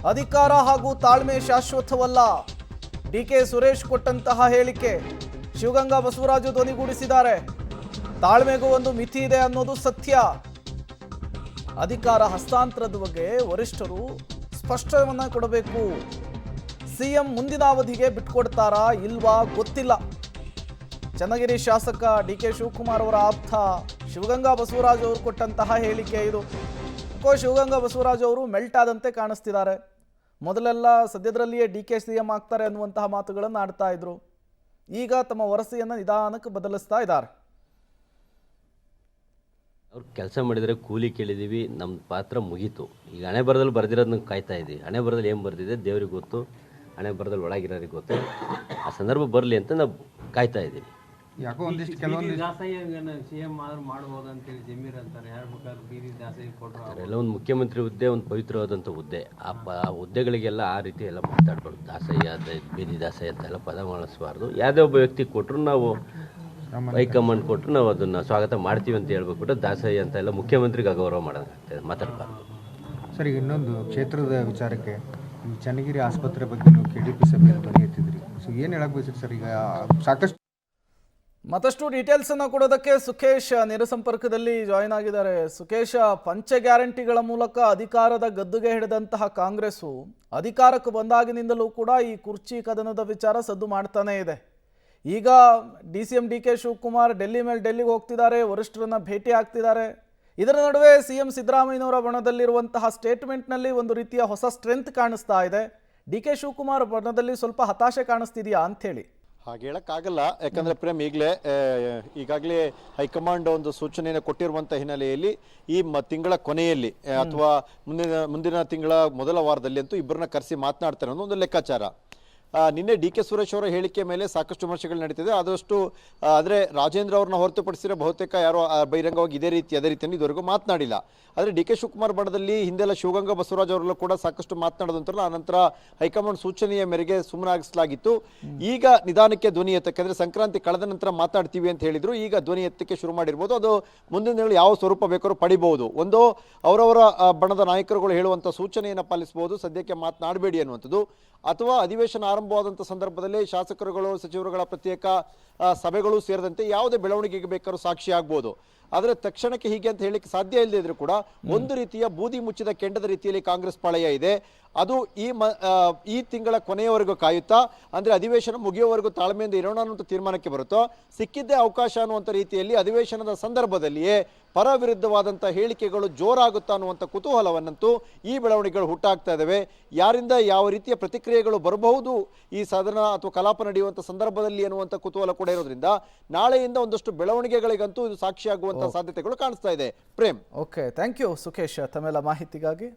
ಅಧಿಕಾರ ಹಾಗೂ ತಾಳ್ಮೆ ಶಾಶ್ವತವಲ್ಲ. ಡಿಕೆ ಸುರೇಶ್ ಕೊಟ್ಟಂತಹ ಹೇಳಿಕೆ ಶಿವಗಂಗಾ ಬಸವರಾಜು ಧ್ವನಿಗೂಡಿಸಿದ್ದಾರೆ. ತಾಳ್ಮೆಗೂ ಒಂದು ಮಿತಿ ಇದೆ ಅನ್ನೋದು ಸತ್ಯ. ಅಧಿಕಾರ ಹಸ್ತಾಂತರದ ಬಗ್ಗೆ ವರಿಷ್ಠರು ಸ್ಪಷ್ಟವನ್ನ ಕೊಡಬೇಕು. ಸಿಎಂ ಮುಂದಿನ ಅವಧಿಗೆ ಬಿಟ್ಕೊಡ್ತಾರಾ ಇಲ್ವಾ ಗೊತ್ತಿಲ್ಲ. ಚನ್ನಗಿರಿ ಶಾಸಕ ಡಿಕೆ ಶಿವಕುಮಾರ್ ಅವರ ಆಪ್ತ ಶಿವಗಂಗಾ ಬಸವರಾಜ್ ಅವರು ಕೊಟ್ಟಂತಹ ಹೇಳಿಕೆ ಇದು. ಶಿವಗಂಗಾ ಬಸವರಾಜ್ ಅವರು ಮೆಲ್ಟ್ ಆದಂತೆ ಕಾಣಿಸ್ತಿದ್ದಾರೆ. ಮೊದಲೆಲ್ಲ ಸದ್ಯದಲ್ಲಿಯೇ ಡಿಕೆ ಸಿಎಂ ಆಗ್ತಾರೆ ಅನ್ನುವಂತಹ ಮಾತುಗಳನ್ನು ಆಡ್ತಾ ಇದ್ರು. ಈಗ ತಮ್ಮ ವರಸೆಯನ್ನು ನಿಧಾನಕ್ಕೆ ಬದಲಿಸ್ತಾ ಇದ್ದಾರೆ. ಅವ್ರು ಕೆಲಸ ಮಾಡಿದರೆ ಕೂಲಿ ಕೇಳಿದ್ದೀವಿ, ನಮ್ಮ ಪಾತ್ರ ಮುಗೀತು. ಈಗ ಹಣೆ ಬರದಲ್ಲಿ ಬರೆದಿರೋದನ್ನ ಕಾಯ್ತಾ ಇದ್ದೀವಿ. ಹಣೆ ಬರದಲ್ಲಿ ಏನು ಬರೆದಿದೆ ದೇವ್ರಿಗೆ ಗೊತ್ತು, ಹಣೆ ಬರದಲ್ಲಿ ಒಳಗಿರೋರಿಗೆ ಗೊತ್ತು. ಆ ಸಂದರ್ಭ ಬರಲಿ ಅಂತ ನಾವು ಕಾಯ್ತಾ ಇದ್ದೀವಿ. ಯಾಕೋ ಒಂದಿಷ್ಟು ಕೆಲವೊಂದು ಸಿಎಂ ಮಾಡ್ಬೋದು ಅಂತೇಳಿ ಜಮೀರ್ ಅಂತಾರೆ. ಯಾರು ಬೇಕಾದ್ರೂ ಬೀದಿ ದಾಸಯ್ಯ ಕೊಟ್ಟರು ಎಲ್ಲ ಒಂದು ಮುಖ್ಯಮಂತ್ರಿ ಹುದ್ದೆ ಒಂದು ಪವಿತ್ರವಾದಂಥ ಹುದ್ದೆ. ಆ ಹುದ್ದೆಗಳಿಗೆಲ್ಲ ಆ ರೀತಿ ಎಲ್ಲ ಮಾತಾಡ್ಬಾರ್ದು. ದಾಸಯ್ಯ ಬೀದಿ ದಾಸಯ್ಯ ಅಂತೆಲ್ಲ ಪದ ಮಾಡಿಸ್ಬಾರ್ದು. ಯಾವುದೇ ಒಬ್ಬ ವ್ಯಕ್ತಿ ಕೊಟ್ಟರು ನಾವು ಹೈಕಮಾಂಡ್ ಕೊಟ್ಟರು ನಾವು ಅದನ್ನು ಸ್ವಾಗತ ಮಾಡ್ತೀವಿ ಅಂತ ಹೇಳ್ಬೇಕು ಬಿಟ್ಟು ದಾಸಯ್ಯ ಅಂತ ಎಲ್ಲ ಮುಖ್ಯಮಂತ್ರಿಗೆ ಅಗೌರವ ಮಾಡೋದಂತೆ ಮಾತಾಡಬಾರ್ದು. ಸರ್, ಈಗ ಇನ್ನೊಂದು ಕ್ಷೇತ್ರದ ವಿಚಾರಕ್ಕೆ ಈ ಚನ್ನಗಿರಿ ಆಸ್ಪತ್ರೆ ಬಗ್ಗೆ ನೀವು KDP ಸಭೆಯಲ್ಲಿ ಧ್ವನಿ ಎತ್ತಿದ್ರಿ. ಸೊ ಏನು ಹೇಳಕ್ ಬಯಸ್ತೀರಿ ಸರ್? ಈಗ ಸಾಕಷ್ಟು ಮತ್ತಷ್ಟು ಡೀಟೇಲ್ಸ್ ಅನ್ನು ಕೊಡೋದಕ್ಕೆ ಸುಖೇಶ್ ನೇರ ಸಂಪರ್ಕದಲ್ಲಿ ಜಾಯಿನ್ ಆಗಿದ್ದಾರೆ. ಸುಖೇಶ್, ಪಂಚ ಗ್ಯಾರಂಟಿಗಳ ಮೂಲಕ ಅಧಿಕಾರದ ಗದ್ದುಗೆ ಹಿಡಿದಂತಹ ಕಾಂಗ್ರೆಸ್ಸು ಅಧಿಕಾರಕ್ಕೆ ಬಂದಾಗಿನಿಂದಲೂ ಕೂಡ ಈ ಕುರ್ಚಿ ಕದನದ ವಿಚಾರ ಸದ್ದು ಮಾಡ್ತಾನೇ ಇದೆ. ಈಗ DCM DK ಶಿವಕುಮಾರ್ ಡೆಲ್ಲಿ ಮೇಲೆ ಡೆಲ್ಲಿಗೆ ಹೋಗ್ತಿದ್ದಾರೆ, ವರಿಷ್ಠರನ್ನ ಭೇಟಿ ಆಗ್ತಿದ್ದಾರೆ. ಇದರ ನಡುವೆ CM ಸಿದ್ದರಾಮಯ್ಯನವರ ಬಣದಲ್ಲಿರುವಂತಹ ಸ್ಟೇಟ್ಮೆಂಟ್ನಲ್ಲಿ ಒಂದು ರೀತಿಯ ಹೊಸ ಸ್ಟ್ರೆಂತ್ ಕಾಣಿಸ್ತಾ ಇದೆ. DK ಶಿವಕುಮಾರ್ ಬಣದಲ್ಲಿ ಸ್ವಲ್ಪ ಹತಾಶೆ ಕಾಣಿಸ್ತಿದೆಯಾ ಅಂಥೇಳಿ? ಹಾಗೆ ಹೇಳೋಕ್ಕಾಗಲ್ಲ. ಯಾಕಂದರೆ ಪ್ರೇಮ್ ಈಗಾಗಲೇ ಹೈಕಮಾಂಡ್ ಒಂದು ಸೂಚನೆಯನ್ನು ಕೊಟ್ಟಿರುವಂಥ ಹಿನ್ನೆಲೆಯಲ್ಲಿ ಈ ತಿಂಗಳ ಕೊನೆಯಲ್ಲಿ ಅಥವಾ ಮುಂದಿನ ತಿಂಗಳ ಮೊದಲ ವಾರದಲ್ಲಿ ಅಂತೂ ಇಬ್ಬರನ್ನ ಕರೆಸಿ ಮಾತನಾಡ್ತಾರೆ ಅನ್ನೋ ಒಂದು ಲೆಕ್ಕಾಚಾರ. ನಿನ್ನೆ DK ಸುರೇಶ್ ಅವರ ಹೇಳಿಕೆ ಮೇಲೆ ಸಾಕಷ್ಟು ವಿಮರ್ಶೆಗಳು ನಡೀತಿದೆ. ಆದಷ್ಟು ಆದರೆ ರಾಜೇಂದ್ರ ಅವ್ರನ್ನ ಹೊರತುಪಡಿಸಿದ್ರೆ ಬಹುತೇಕ ಯಾರೋ ಬಹಿರಂಗವಾಗಿ ಅದೇ ರೀತಿಯಲ್ಲಿ ಇದುವರೆಗೂ ಮಾತನಾಡಿಲ್ಲ. ಆದರೆ DK ಶಿವಕುಮಾರ್ ಬಣದಲ್ಲಿ ಹಿಂದೆಲ್ಲ ಶಿವಗಂಗಾ ಬಸವರಾಜ್ ಅವರೆಲ್ಲ ಕೂಡ ಸಾಕಷ್ಟು ಮಾತನಾಡೋದಂತಾರಲ್ಲ, ಆನಂತರ ಹೈಕಮಾಂಡ್ ಸೂಚನೆಯ ಮೇರೆಗೆ ಸುಮ್ಮನಾಗಿಸಲಾಗಿತ್ತು. ಈಗ ನಿಧಾನಕ್ಕೆ ಧ್ವನಿ ಎತ್ತಕ್ಕೆ ಸಂಕ್ರಾಂತಿ ಕಳೆದ ನಂತರ ಮಾತಾಡ್ತೀವಿ ಅಂತ ಹೇಳಿದ್ರು. ಈಗ ಧ್ವನಿ ಎತ್ತಕ್ಕೆ ಶುರು ಮಾಡಿರ್ಬೋದು. ಅದು ಮುಂದಿನ ದಿನಗಳಲ್ಲಿ ಯಾವ ಸ್ವರೂಪ ಬೇಕಾದ್ರೂ ಪಡಿಬಹುದು. ಒಂದು ಅವರವರ ಬಣದ ನಾಯಕರುಗಳು ಹೇಳುವಂಥ ಸೂಚನೆಯನ್ನು ಪಾಲಿಸಬಹುದು, ಸದ್ಯಕ್ಕೆ ಮಾತನಾಡಬೇಡಿ ಅನ್ನುವಂಥದ್ದು. ಅಥವಾ ಅಧಿವೇಶನ ಆರಂಭವಾದಂಥ ಸಂದರ್ಭದಲ್ಲಿ ಶಾಸಕರುಗಳು ಸಚಿವರುಗಳ ಪ್ರತ್ಯೇಕ ಸಭೆಗಳು ಸೇರಿದಂತೆ ಯಾವುದೇ ಬೆಳವಣಿಗೆಗೆ ಬೇಕಾದ್ರೂ ಸಾಕ್ಷಿ ಆಗ್ಬೋದು. ಆದರೆ ತಕ್ಷಣಕ್ಕೆ ಹೀಗೆ ಅಂತ ಹೇಳಿಕ್ಕೆ ಸಾಧ್ಯ ಇಲ್ಲದೆ ಇದ್ರೂ ಕೂಡ ಒಂದು ರೀತಿಯ ಬೂದಿ ಮುಚ್ಚಿದ ಕೆಂಡದ ರೀತಿಯಲ್ಲಿ ಕಾಂಗ್ರೆಸ್ ಪಾಳೆಯ ಇದೆ. ಅದು ಈ ತಿಂಗಳ ಕೊನೆಯವರೆಗೂ ಕಾಯುತ್ತಾ, ಅಂದರೆ ಅಧಿವೇಶನ ಮುಗಿಯುವವರೆಗೂ ತಾಳ್ಮೆಯಿಂದ ಇರೋಣ ಅನ್ನುವಂಥ ತೀರ್ಮಾನಕ್ಕೆ ಬರುತ್ತೋ, ಸಿಕ್ಕಿದ್ದೇ ಅವಕಾಶ ಅನ್ನುವಂಥ ರೀತಿಯಲ್ಲಿ ಅಧಿವೇಶನದ ಸಂದರ್ಭದಲ್ಲಿಯೇ ಪರ ವಿರುದ್ಧವಾದಂಥ ಹೇಳಿಕೆಗಳು ಜೋರಾಗುತ್ತಾ ಅನ್ನುವಂಥ ಕುತೂಹಲವನ್ನಂತೂ ಈ ಬೆಳವಣಿಗೆಗಳು ಹುಟ್ಟಾಗ್ತಾ ಇದ್ದಾವೆ. ಯಾರಿಂದ ಯಾವ ರೀತಿಯ ಪ್ರತಿಕ್ರಿಯೆಗಳು ಬರಬಹುದು ಈ ಸದನ ಅಥವಾ ಕಲಾಪ ನಡೆಯುವಂಥ ಸಂದರ್ಭದಲ್ಲಿ ಅನ್ನುವಂಥ ಕುತೂಹಲ ಕೂಡ ಇರೋದ್ರಿಂದ ನಾಳೆಯಿಂದ ಒಂದಷ್ಟು ಬೆಳವಣಿಗೆಗಳಿಗಂತೂ ಇದು ಸಾಕ್ಷಿಯಾಗುವಂಥ ಸಾಧ್ಯತೆಗಳು ಕಾಣಿಸ್ತಾ ಇದೆ. Prem, okay, thank you Sukhesh ತಮ್ಮೆಲ್ಲ ಮಾಹಿತಿಗಾಗಿ.